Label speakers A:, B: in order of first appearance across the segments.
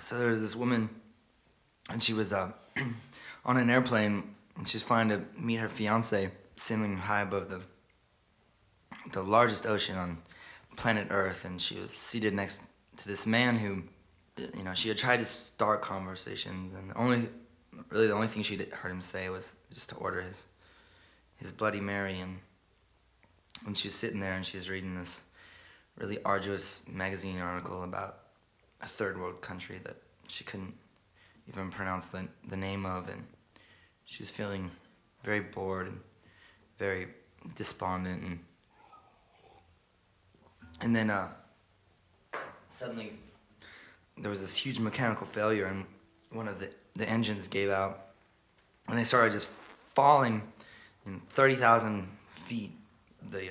A: So there was this woman, and she was on an airplane, and she was flying to meet her fiance, sailing high above the largest ocean on planet Earth, and she was seated next to this man who, she had tried to start conversations, and the only thing she'd heard him say was just to order his Bloody Mary. And when she was sitting there and she was reading this really arduous magazine article about a third world country that she couldn't even pronounce the name of, and she's feeling very bored and very despondent, and then suddenly there was this huge mechanical failure, and one of the engines gave out, and they started just falling in 30,000 feet. The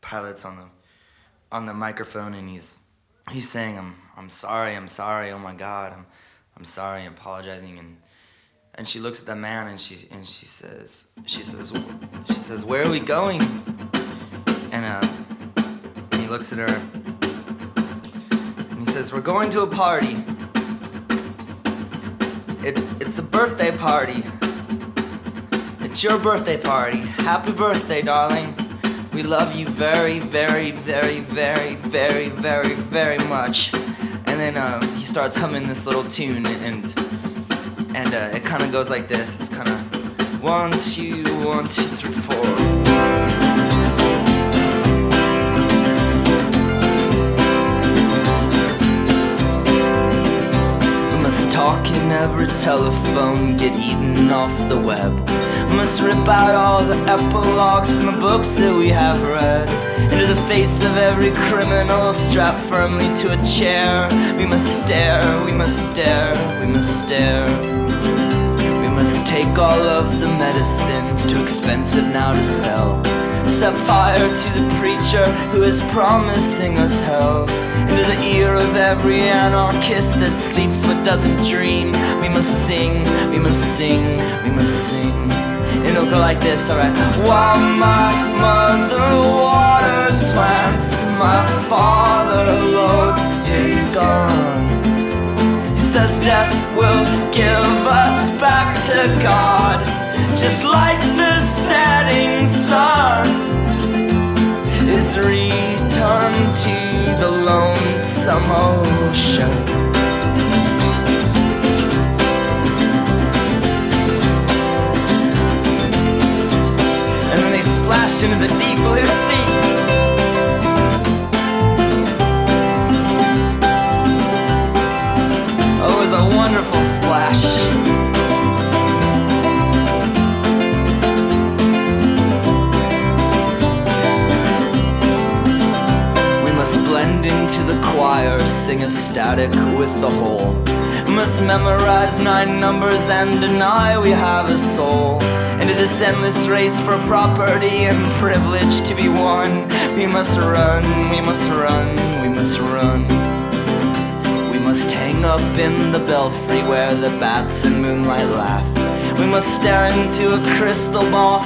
A: pilot's on the microphone, and he's saying, I'm sorry, oh my God, I'm sorry, I'm apologizing, and she looks at the man, and she says, where are we going? And he looks at her, and he says, we're going to a party. It's a birthday party. It's your birthday party. Happy birthday, darling. We love you very, very, very, very, very, very, very much. And then he starts humming this little tune, and it kind of goes like this. It's kind of 1, 2, 1, 2, 3, 4. Talk in every telephone, get eaten off the web. Must rip out all the epilogues from the books that we have read. Into the face of every criminal strapped firmly to a chair. We must stare, we must stare, we must stare. We must take all of the medicines, too expensive now to sell. Set fire to the preacher who is promising us hell. Into the ear of every anarchist that sleeps but doesn't dream. We must sing, we must sing, we must sing. It'll go like this, alright. While my mother waters plants, my father loads his gun. He says death will give us back to God, just like the setting sun is returned to the lonesome ocean. And then they splashed into the deep blue sea. Oh, it was a wonderful splash. Blend into the choir, sing ecstatic with the whole. Must memorize 9 numbers and deny we have a soul. Into this endless race for property and privilege to be won. We must run, we must run, we must run. We must hang up in the belfry where the bats and moonlight laugh. We must stare into a crystal ball.